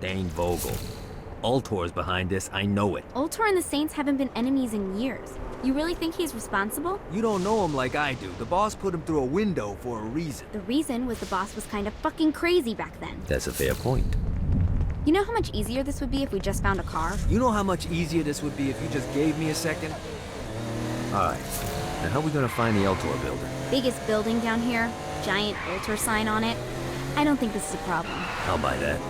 Dane Vogel. Ultor's behind this, I know it. Ultor and the Saints haven't been enemies in years. You really think he's responsible? You don't know him like I do. The boss put him through a window for a reason. The reason was the boss was kind of fucking crazy back then. That's a fair point. You know how much easier this would be if we just found a car? You know how much easier this would be if you just gave me a second? Alright, now how are we gonna find the Ultor building? Biggest building down here, giant Ultor sign on it. I don't think this is a problem. I'll buy that.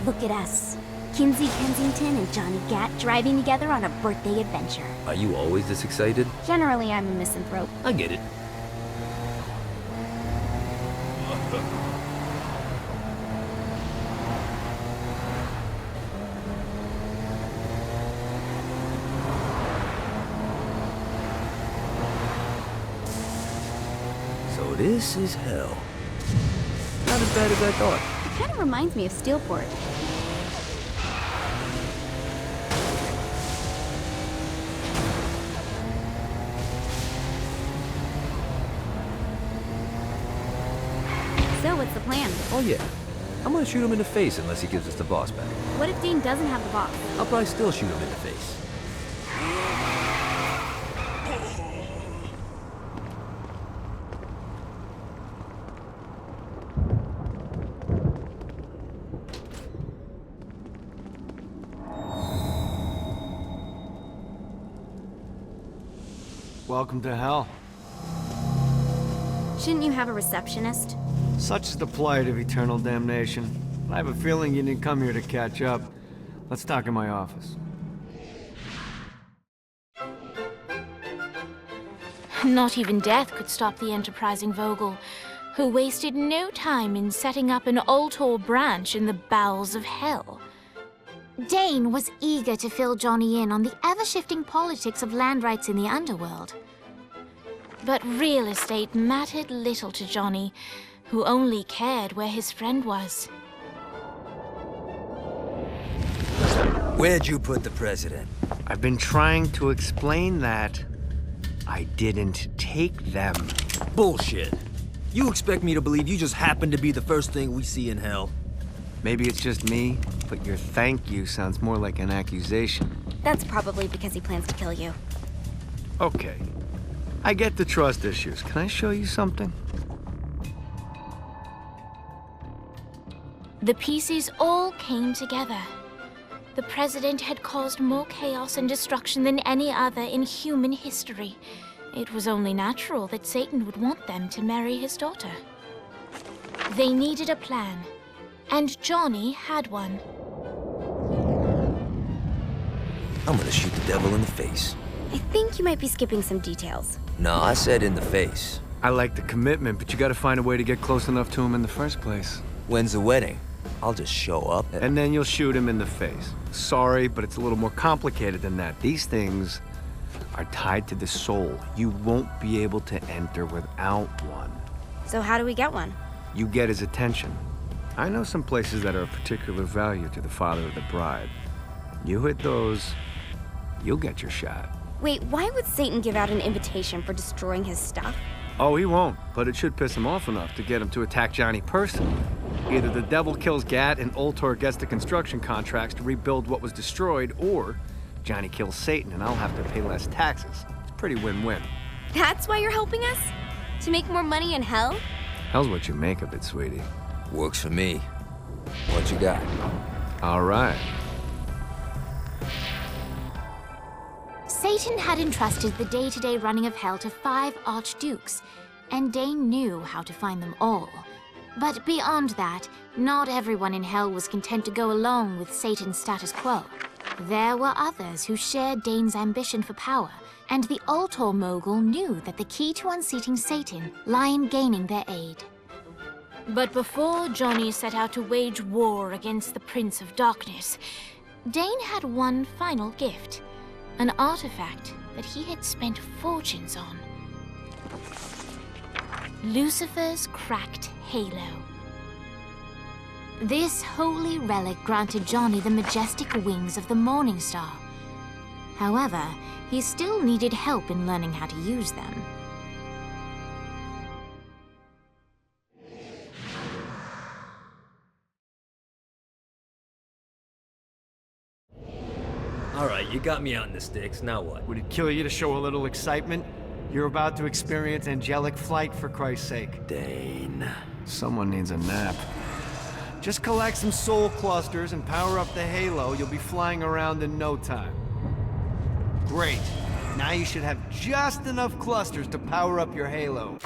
Look at us. Kinzie, Kensington, and Johnny Gat driving together on a birthday adventure. Are you always this excited? Generally, I'm a misanthrope. I get it. So this is hell. Not as bad as I thought. It kind of reminds me of Steelport. So, what's the plan? Oh yeah. I'm gonna shoot him in the face unless he gives us the boss back. What if Dane doesn't have the boss? I'll probably still shoot him in the face. Welcome to hell. Shouldn't you have a receptionist? Such is the plight of eternal damnation. I have a feeling you didn't come here to catch up. Let's talk in my office. Not even death could stop the enterprising Vogel, who wasted no time in setting up an Ultor branch in the bowels of hell. Dane was eager to fill Johnny in on the ever-shifting politics of land rights in the underworld. But real estate mattered little to Johnny, who only cared where his friend was. Where'd you put the president? I've been trying to explain that. I didn't take them. Bullshit. You expect me to believe you just happened to be the first thing we see in hell? Maybe it's just me, but your thank you sounds more like an accusation. That's probably because he plans to kill you. Okay. I get the trust issues. Can I show you something? The pieces all came together. The president had caused more chaos and destruction than any other in human history. It was only natural that Satan would want them to marry his daughter. They needed a plan, and Johnny had one. I'm gonna shoot the devil in the face. I think you might be skipping some details. No, I said in the face. I like the commitment, but you gotta find a way to get close enough to him in the first place. When's the wedding? I'll just show up And then you'll shoot him in the face. Sorry, but it's a little more complicated than that. These things are tied to the soul. You won't be able to enter without one. So how do we get one? You get his attention. I know some places that are of particular value to the father of the bride. You hit those, you'll get your shot. Wait, why would Satan give out an invitation for destroying his stuff? Oh, he won't, but it should piss him off enough to get him to attack Johnny personally. Either the devil kills Gat and Ultor gets the construction contracts to rebuild what was destroyed, or Johnny kills Satan and I'll have to pay less taxes. It's pretty win-win. That's why you're helping us? To make more money in hell? Hell's what you make of it, sweetie. Works for me. What you got? All right. Satan had entrusted the day-to-day running of hell to 5 archdukes, and Dane knew how to find them all. But beyond that, not everyone in hell was content to go along with Satan's status quo. There were others who shared Dane's ambition for power, and the Ultor mogul knew that the key to unseating Satan lay in gaining their aid. But before Johnny set out to wage war against the Prince of Darkness, Dane had one final gift, an artifact that he had spent fortunes on. Lucifer's cracked halo. This holy relic granted Johnny the majestic wings of the Morning Star. However, he still needed help in learning how to use them. Alright, you got me out in the sticks, now what? Would it kill you to show a little excitement? You're about to experience angelic flight, for Christ's sake. Dane. Someone needs a nap. Just collect some soul clusters and power up the halo. You'll be flying around in no time. Great. Now you should have just enough clusters to power up your halo.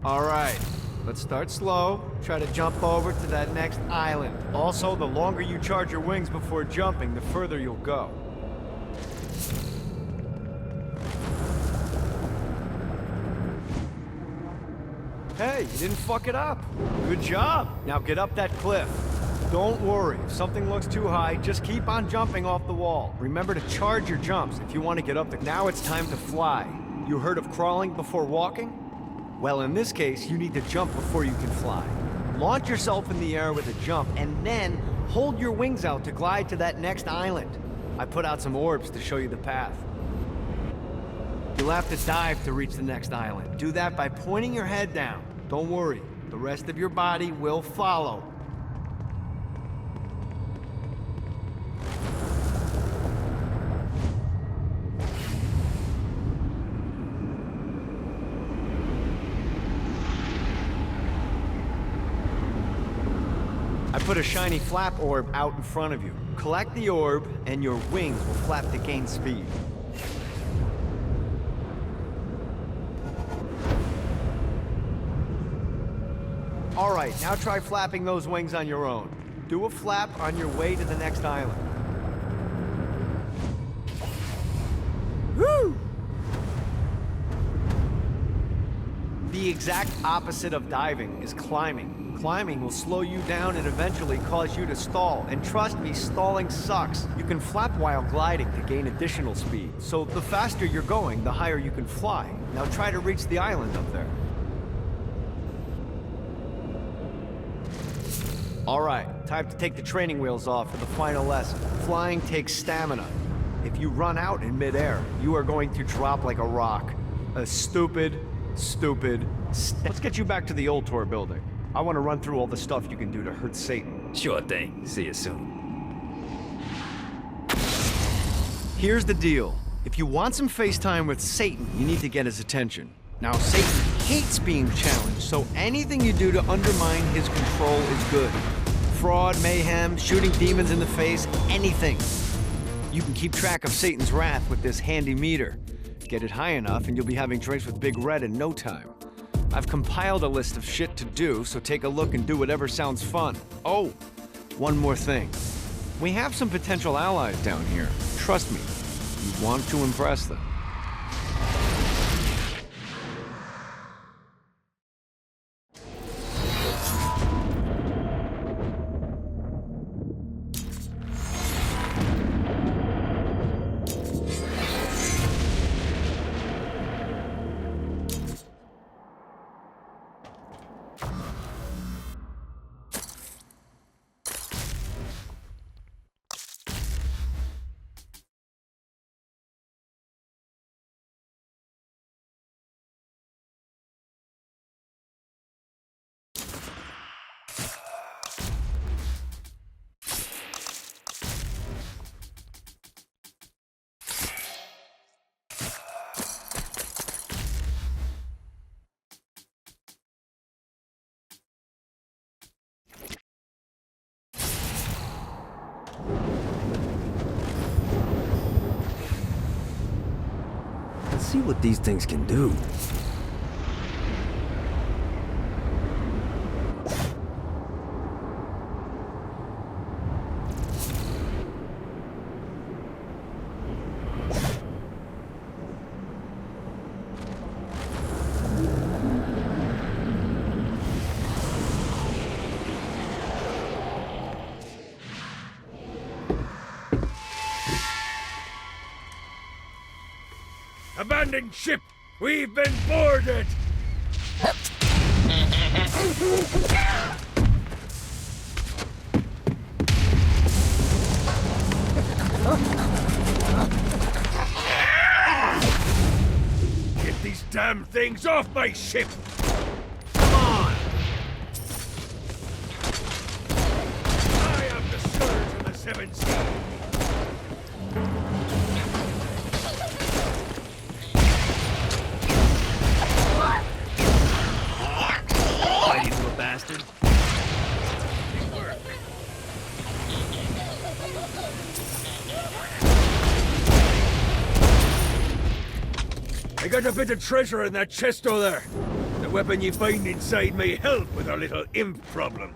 All right, let's start slow. Try to jump over to that next island. Also, the longer you charge your wings before jumping, the further you'll go. Hey, you didn't fuck it up. Good job. Now get up that cliff. Don't worry, if something looks too high, just keep on jumping off the wall. Remember to charge your jumps if you want to get up there. Now it's time to fly. You heard of crawling before walking? Well, in this case, you need to jump before you can fly. Launch yourself in the air with a jump, and then hold your wings out to glide to that next island. I put out some orbs to show you the path. You'll have to dive to reach the next island. Do that by pointing your head down. Don't worry, the rest of your body will follow. I put a shiny flap orb out in front of you. Collect the orb, and your wings will flap to gain speed. All right, now try flapping those wings on your own. Do a flap on your way to the next island. Woo! The exact opposite of diving is climbing. Climbing will slow you down and eventually cause you to stall. And trust me, stalling sucks. You can flap while gliding to gain additional speed. So the faster you're going, the higher you can fly. Now try to reach the island up there. All right, time to take the training wheels off for the final lesson. Flying takes stamina. If you run out in midair, you are going to drop like a rock. A stupid. Let's get you back to the old tour building. I want to run through all the stuff you can do to hurt Satan. Sure thing. See you soon. Here's the deal. If you want some FaceTime with Satan, you need to get his attention. Now, Satan hates being challenged, so anything you do to undermine his control is good. Fraud, mayhem, shooting demons in the face, anything. You can keep track of Satan's wrath with this handy meter. Get it high enough and you'll be having drinks with Big Red in no time. I've compiled a list of shit to do, so take a look and do whatever sounds fun. Oh, one more thing. We have some potential allies down here. Trust me, you want to impress them. Let's see what these things can do. Abandoned ship! We've been boarded! Get these damn things off my ship! Come on! I am the scourge of the seven seas! Fighting little bastard. I got a bit of treasure in that chest over there. The weapon you find inside may help with our little imp problem.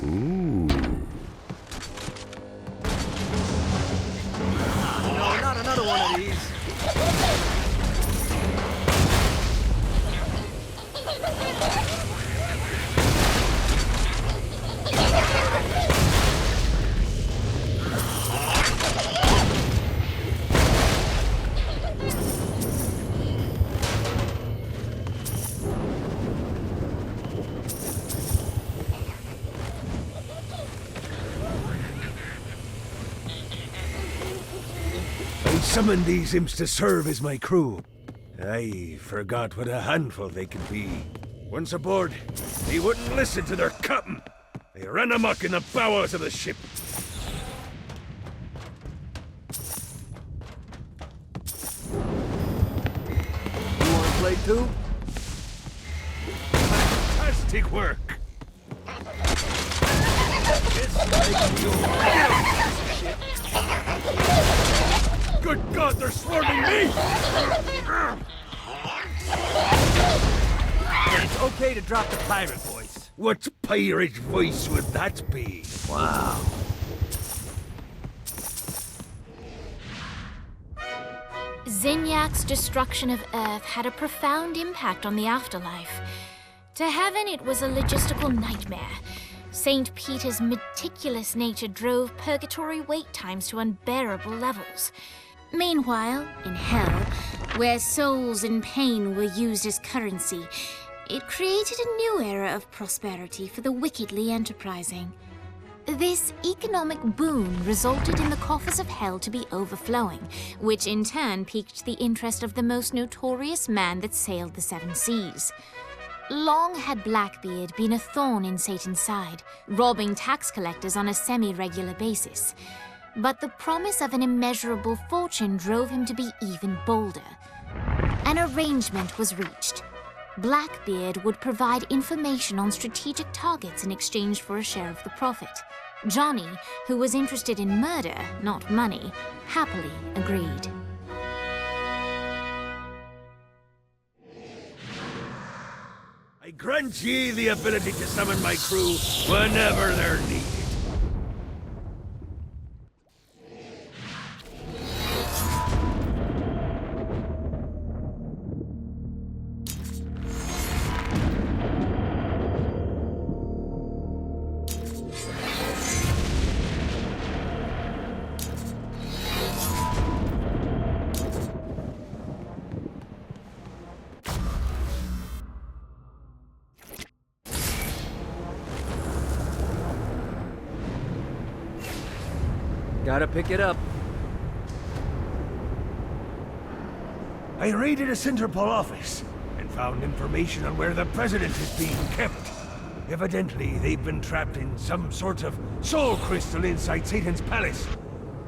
Ooh. No, not another one of these. I summoned these imps to serve as my crew. I forgot what a handful they could be. Once aboard, they wouldn't listen to their captain. They ran amok in the bowels of the ship. You wanna play too? Fantastic work! Just like you. Good God, they're swarming me! It's okay to drop the pirate voice. What pirate voice would that be? Wow. Zinyak's destruction of Earth had a profound impact on the afterlife. To heaven, it was a logistical nightmare. St. Peter's meticulous nature drove purgatory wait times to unbearable levels. Meanwhile, in hell, where souls in pain were used as currency, it created a new era of prosperity for the wickedly enterprising. This economic boon resulted in the coffers of hell to be overflowing, which in turn piqued the interest of the most notorious man that sailed the seven seas. Long had Blackbeard been a thorn in Satan's side, robbing tax collectors on a semi-regular basis. But the promise of an immeasurable fortune drove him to be even bolder. An arrangement was reached. Blackbeard would provide information on strategic targets in exchange for a share of the profit. Johnny, who was interested in murder, not money, happily agreed. I grant ye the ability to summon my crew whenever they're needed. Gotta pick it up. I raided a Centerpol office and found information on where the president is being kept. Evidently, they've been trapped in some sort of soul crystal inside Satan's palace.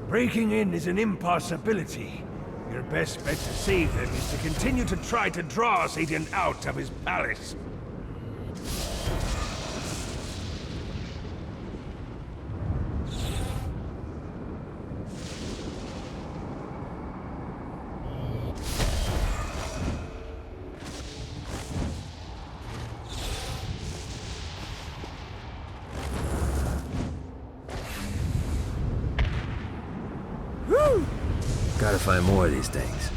Breaking in is an impossibility. Your best bet to save them is to continue to try to draw Satan out of his palace. Gotta find more of these things.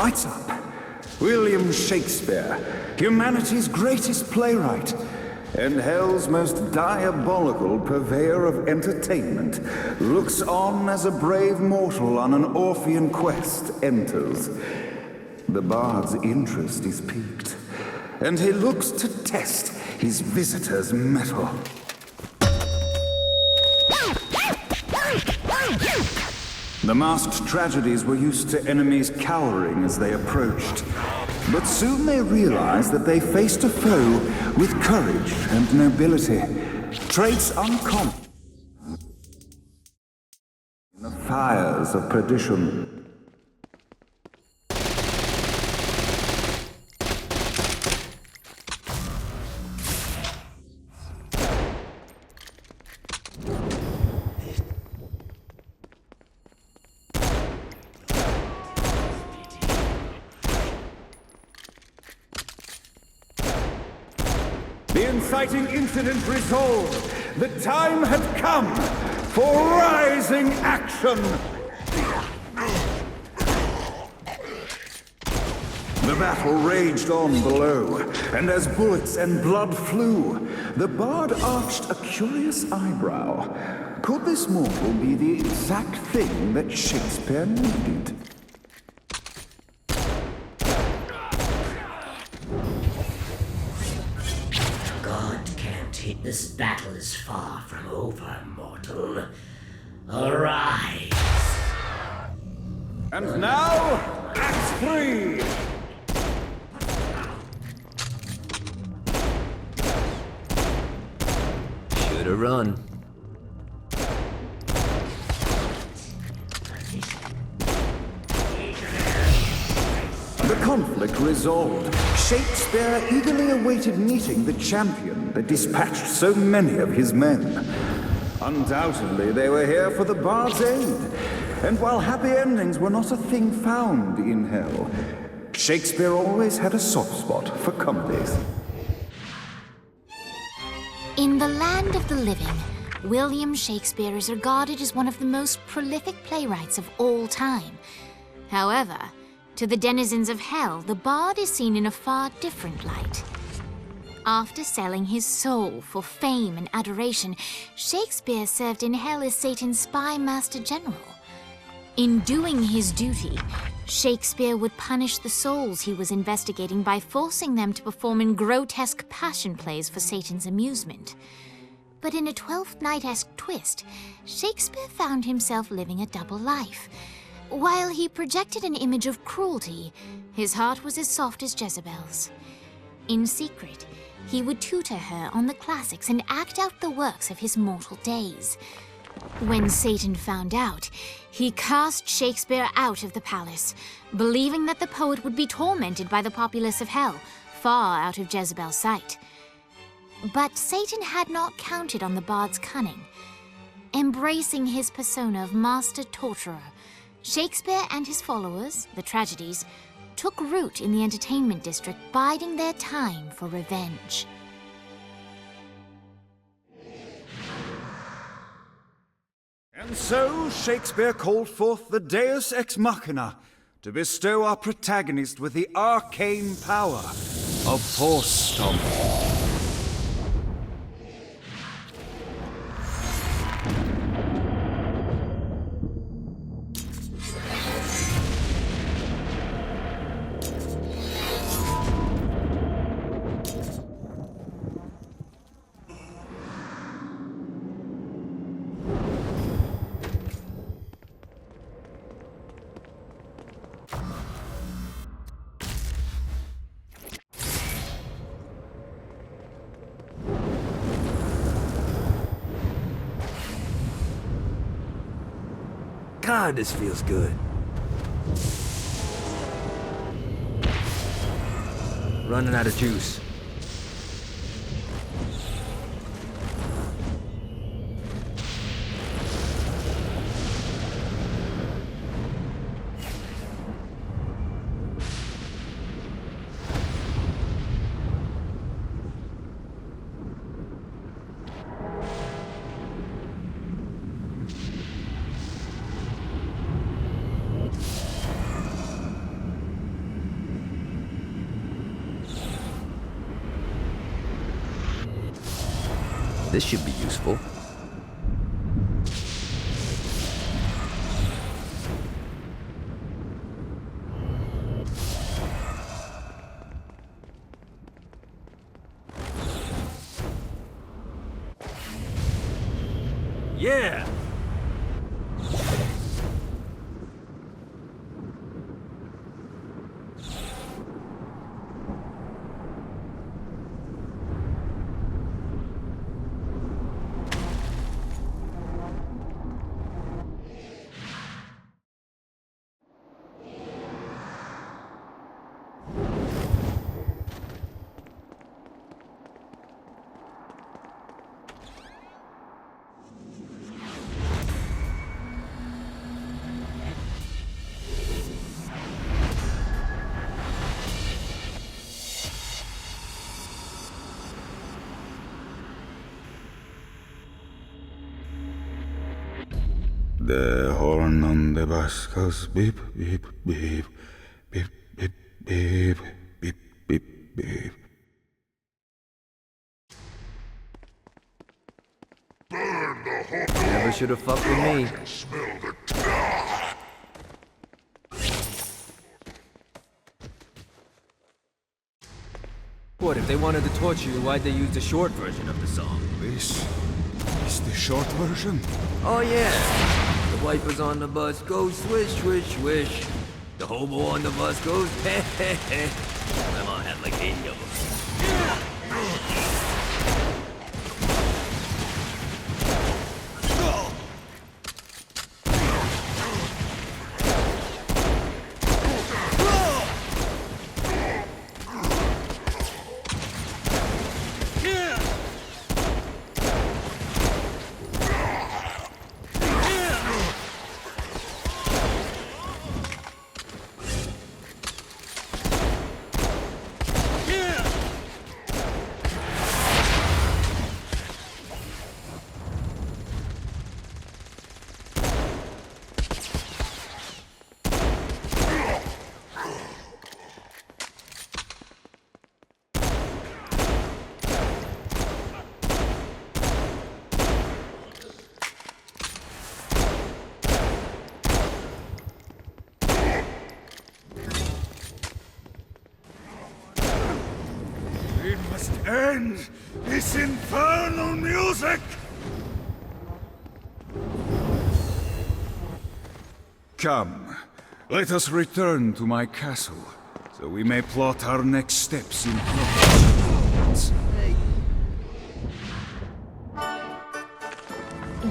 Lights up. William Shakespeare, humanity's greatest playwright, and hell's most diabolical purveyor of entertainment, looks on as a brave mortal on an Orphean quest enters. The bard's interest is piqued, and he looks to test his visitor's mettle. The masked tragedies were used to enemies cowering as they approached, but soon they realized that they faced a foe with courage and nobility, traits uncommon in the fires of perdition. The inciting incident resolved. The time had come for rising action. The battle raged on below, and as bullets and blood flew, the bard arched a curious eyebrow. Could this mortal be the exact thing that Shakespeare needed? This battle is far from over, mortal. Arise! And now, Act 3! Should've run. The conflict resolved. Shakespeare eagerly awaited meeting the champion that dispatched so many of his men. Undoubtedly, they were here for the bard's aid. And while happy endings were not a thing found in hell, Shakespeare always had a soft spot for comedies. In the land of the living, William Shakespeare is regarded as one of the most prolific playwrights of all time. However, to the denizens of hell, the bard is seen in a far different light. After selling his soul for fame and adoration, Shakespeare served in hell as Satan's spy master general. In doing his duty, Shakespeare would punish the souls he was investigating by forcing them to perform in grotesque passion plays for Satan's amusement. But in a Twelfth Night-esque twist, Shakespeare found himself living a double life. While he projected an image of cruelty, his heart was as soft as Jezebel's. In secret, he would tutor her on the classics and act out the works of his mortal days. When Satan found out, he cast Shakespeare out of the palace, believing that the poet would be tormented by the populace of hell, far out of Jezebel's sight. But Satan had not counted on the bard's cunning. Embracing his persona of master torturer, Shakespeare and his followers, the tragedies, took root in the entertainment district, biding their time for revenge. And so Shakespeare called forth the Deus Ex Machina to bestow our protagonist with the arcane power of Horse Stomp. God, this feels good. Running out of juice. This should be useful. Yeah! The horn on the bus goes beep, beep, beep, beep, beep, beep, beep, beep, beep. Never should have fucked with me. What, if they wanted to torture you, why'd they use the short version of the song? This is the short version. Oh yeah! The wipers on the bus go swish, swish, swish. The hobo on the bus goes heh, heh, heh. My mom had like 80 of them. We must end this infernal music! Come, let us return to my castle, so we may plot our next steps in progress.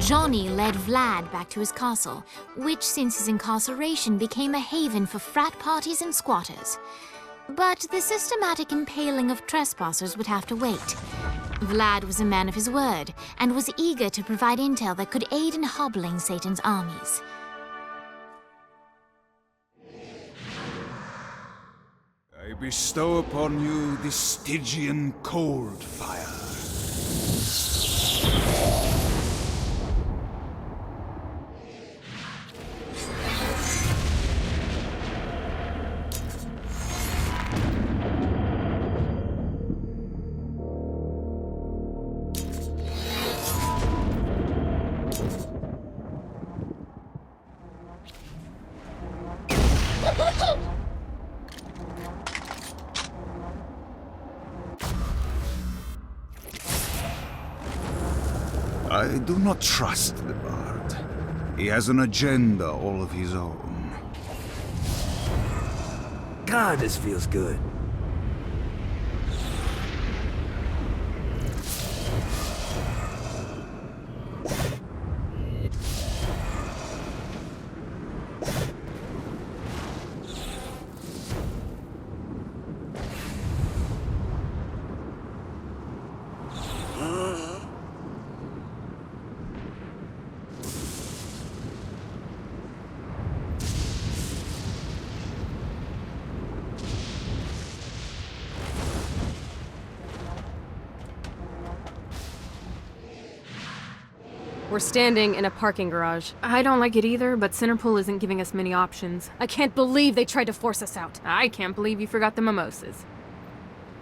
Johnny led Vlad back to his castle, which since his incarceration became a haven for frat parties and squatters. But the systematic impaling of trespassers would have to wait. Vlad was a man of his word, and was eager to provide intel that could aid in hobbling Satan's armies. I bestow upon you the Stygian cold fire. I do not trust the Bard. He has an agenda all of his own. God, this feels good. We're standing in a parking garage. I don't like it either, but Centerpool isn't giving us many options. I can't believe they tried to force us out. I can't believe you forgot the mimosas.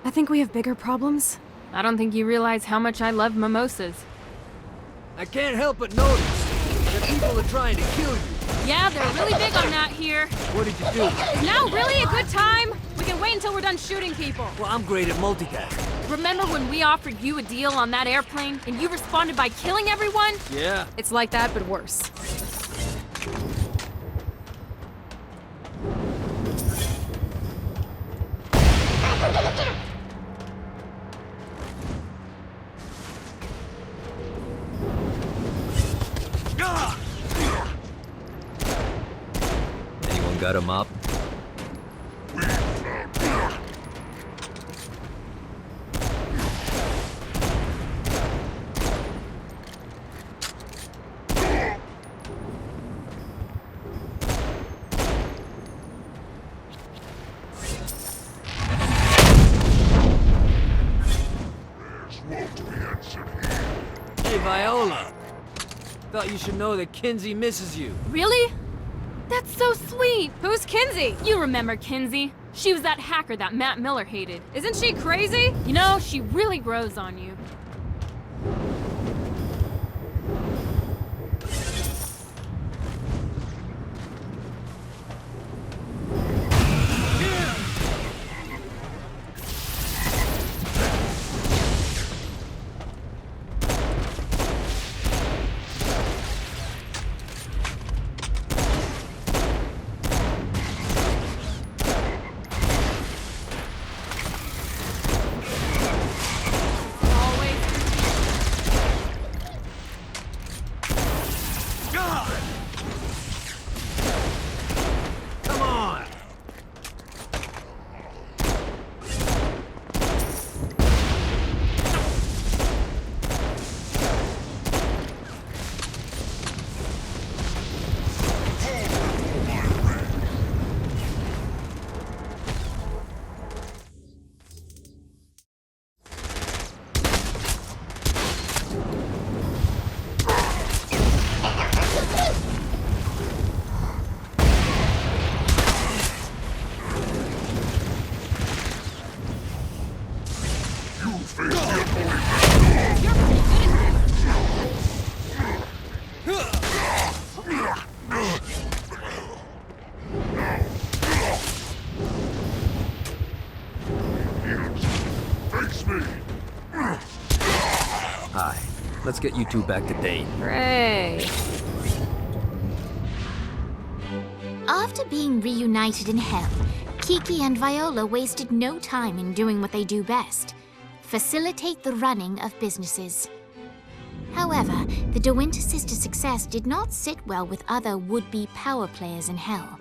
I think we have bigger problems. I don't think you realize how much I love mimosas. I can't help but notice that people are trying to kill you. Yeah, they're really big on that here. What did you do? Is now really a good time? We can wait until we're done shooting people. Well, I'm great at multitasking. Remember when we offered you a deal on that airplane and you responded by killing everyone? Yeah. It's like that, but worse. Anyone got a mop? Hey, Viola. Thought you should know that Kinzie misses you. Really? That's so sweet. Who's Kinzie? You remember Kinzie. She was that hacker that Matt Miller hated. Isn't she crazy? You know, she really grows on you. Hi. Let's get you two back to Dane. Hooray. After being reunited in hell, Kiki and Viola wasted no time in doing what they do best: facilitate the running of businesses. However, the De Winter sisters' success did not sit well with other would-be power players in hell.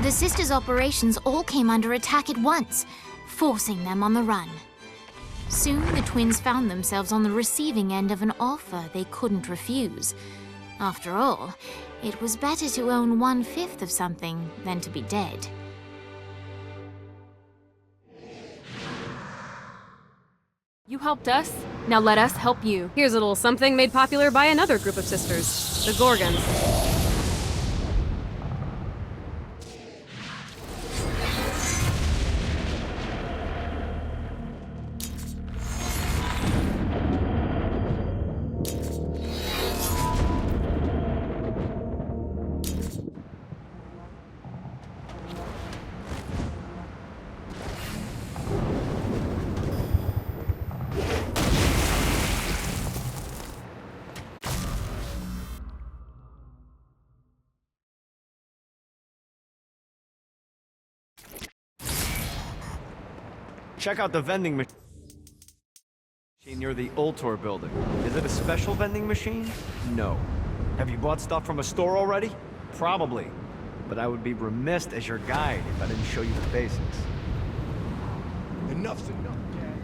The sisters' operations all came under attack at once, forcing them on the run. Soon, the twins found themselves on the receiving end of an offer they couldn't refuse. After all, it was better to own 1/5 of something than to be dead. You helped us, now let us help you. Here's a little something made popular by another group of sisters, the Gorgons. Check out the vending machine near the Ultor building. Is it a special vending machine? No. Have you bought stuff from a store already? Probably. But I would be remiss as your guide if I didn't show you the basics. Enough's enough, Dad.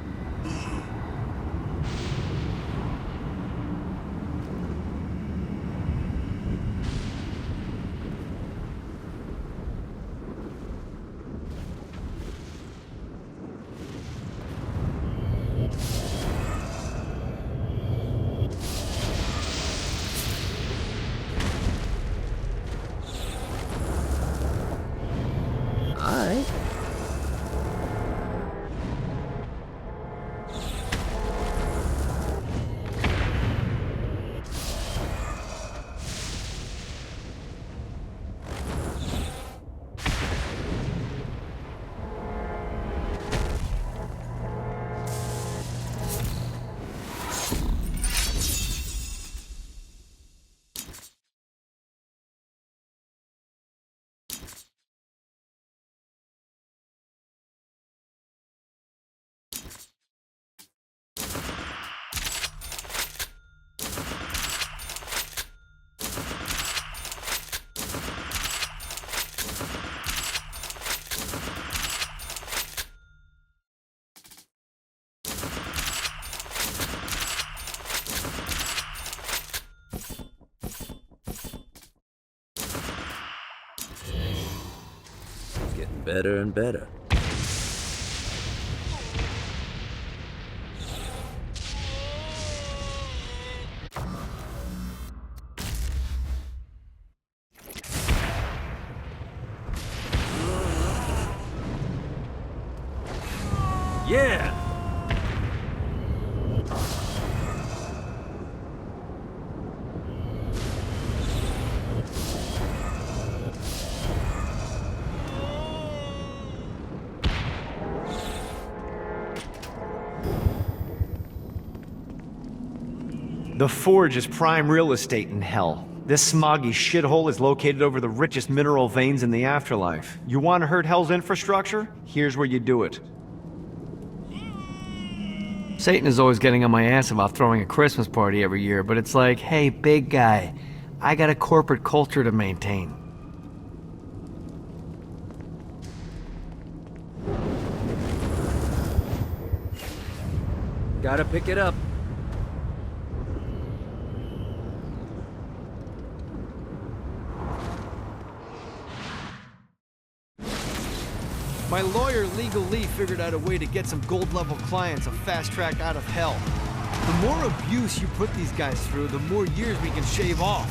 better and better. Yeah! The Forge is prime real estate in hell. This smoggy shithole is located over the richest mineral veins in the afterlife. You want to hurt Hell's infrastructure? Here's where you do it. Satan is always getting on my ass about throwing a Christmas party every year, but it's like, hey, big guy, I got a corporate culture to maintain. Gotta pick it up. My lawyer, Legal Lee, figured out a way to get some gold-level clients a fast track out of hell. The more abuse you put these guys through, the more years we can shave off.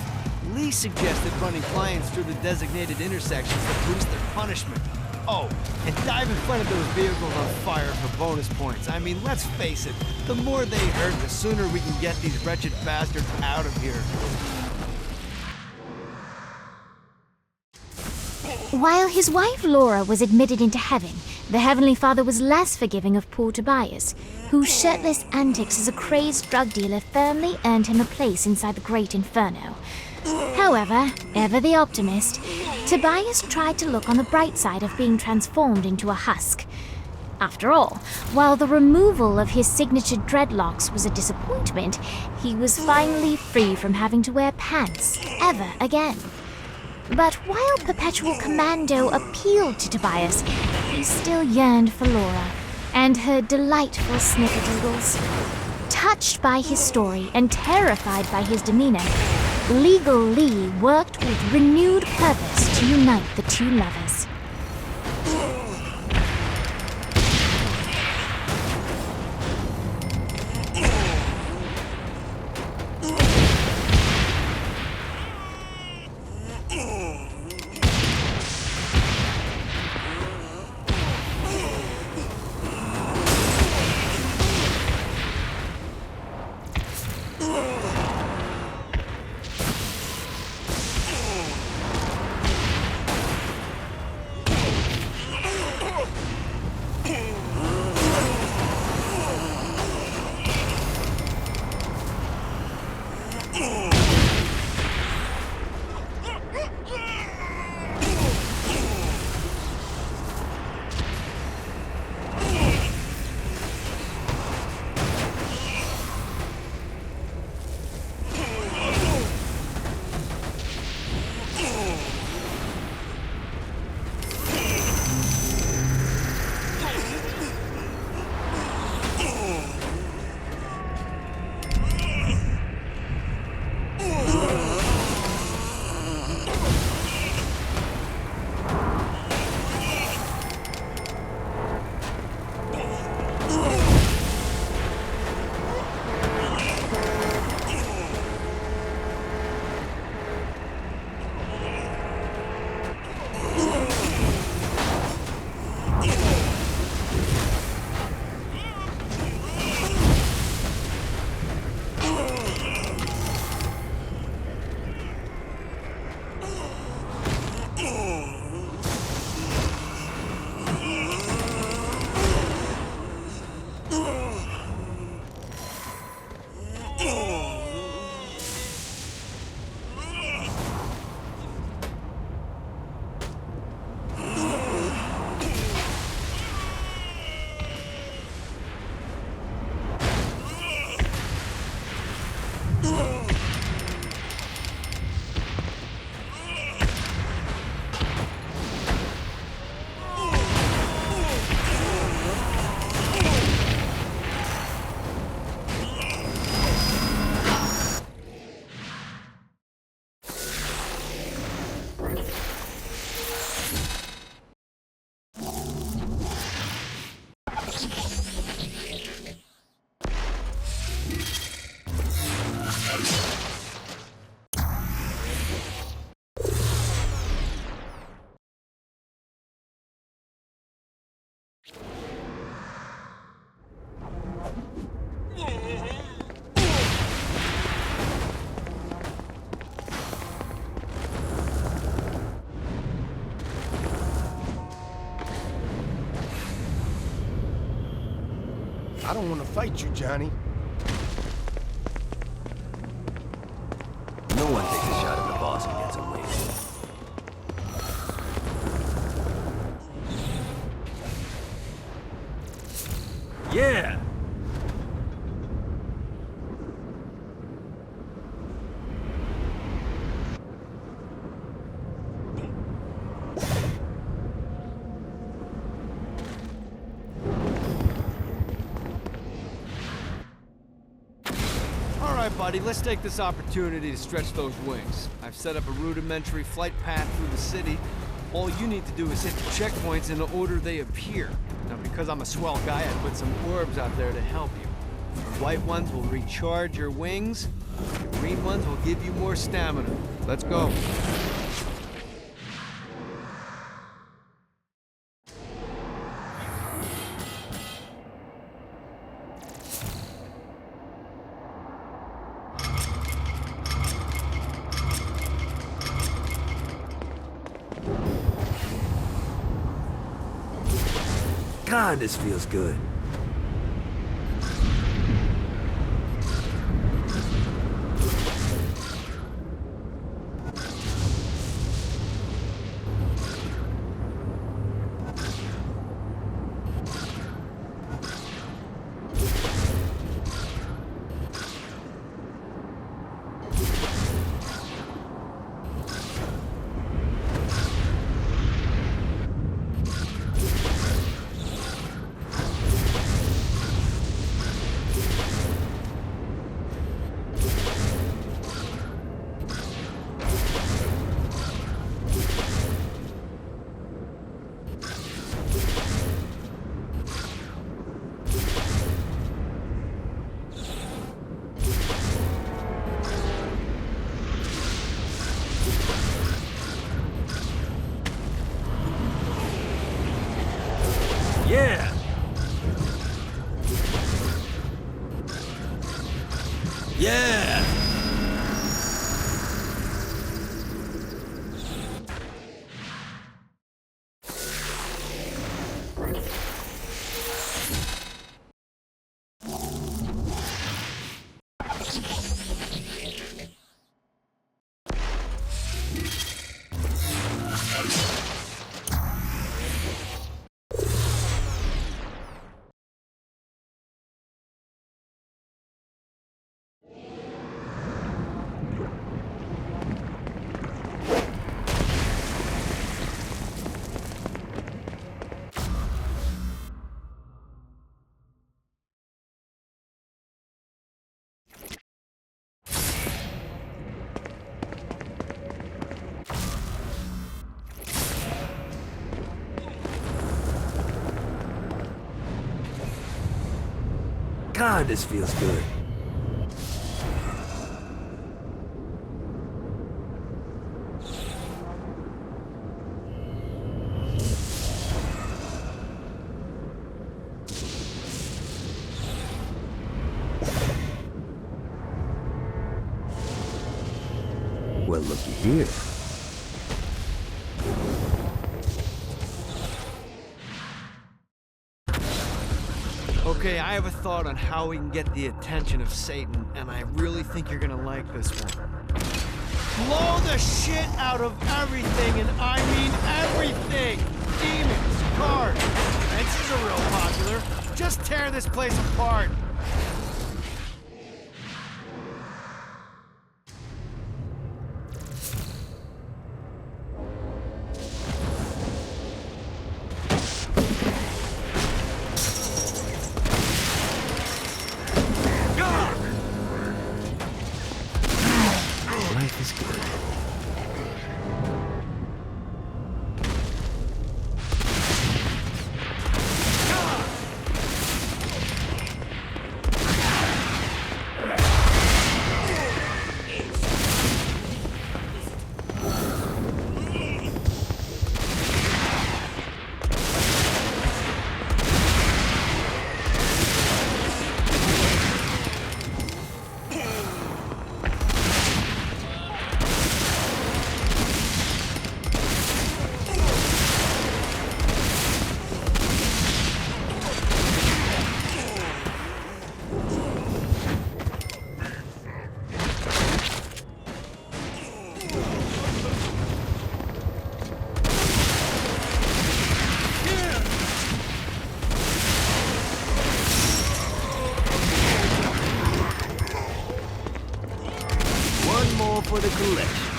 Lee suggested running clients through the designated intersections to boost their punishment. Oh, and dive in front of those vehicles on fire for bonus points. I mean, let's face it, the more they hurt, the sooner we can get these wretched bastards out of here. While his wife Laura was admitted into heaven, the Heavenly Father was less forgiving of poor Tobias, whose shirtless antics as a crazed drug dealer firmly earned him a place inside the Great Inferno. However, ever the optimist, Tobias tried to look on the bright side of being transformed into a husk. After all, while the removal of his signature dreadlocks was a disappointment, he was finally free from having to wear pants ever again. But while Perpetual Commando appealed to Tobias, he still yearned for Laura and her delightful snickerdoodles. Touched by his story and terrified by his demeanor, Legal Lee worked with renewed purpose to unite the two lovers. I don't want to fight you, Johnny. No one takes a shot at the boss and gets away. Yeah! Alright, buddy, let's take this opportunity to stretch those wings. I've set up a rudimentary flight path through the city. All you need to do is hit the checkpoints in the order they appear. Now, because I'm a swell guy, I put some orbs out there to help you. The white ones will recharge your wings. The green ones will give you more stamina. Let's go. God, this feels good. Yeah! Yeah! God, this feels good. Well, looky here. Okay, I have a thought on how we can get the attention of Satan, and I really think you're gonna like this one. Blow the shit out of everything, and I mean everything! Demons, cars, fences are real popular. Just tear this place apart. Life is good. One more for the collection.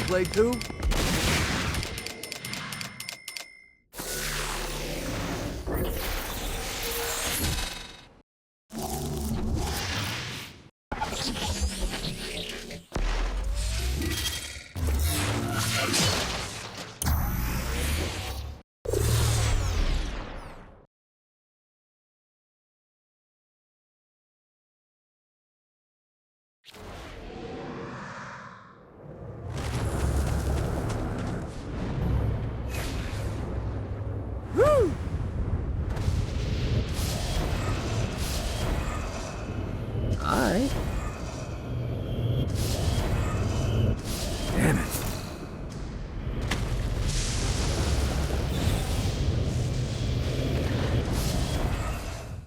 Play too?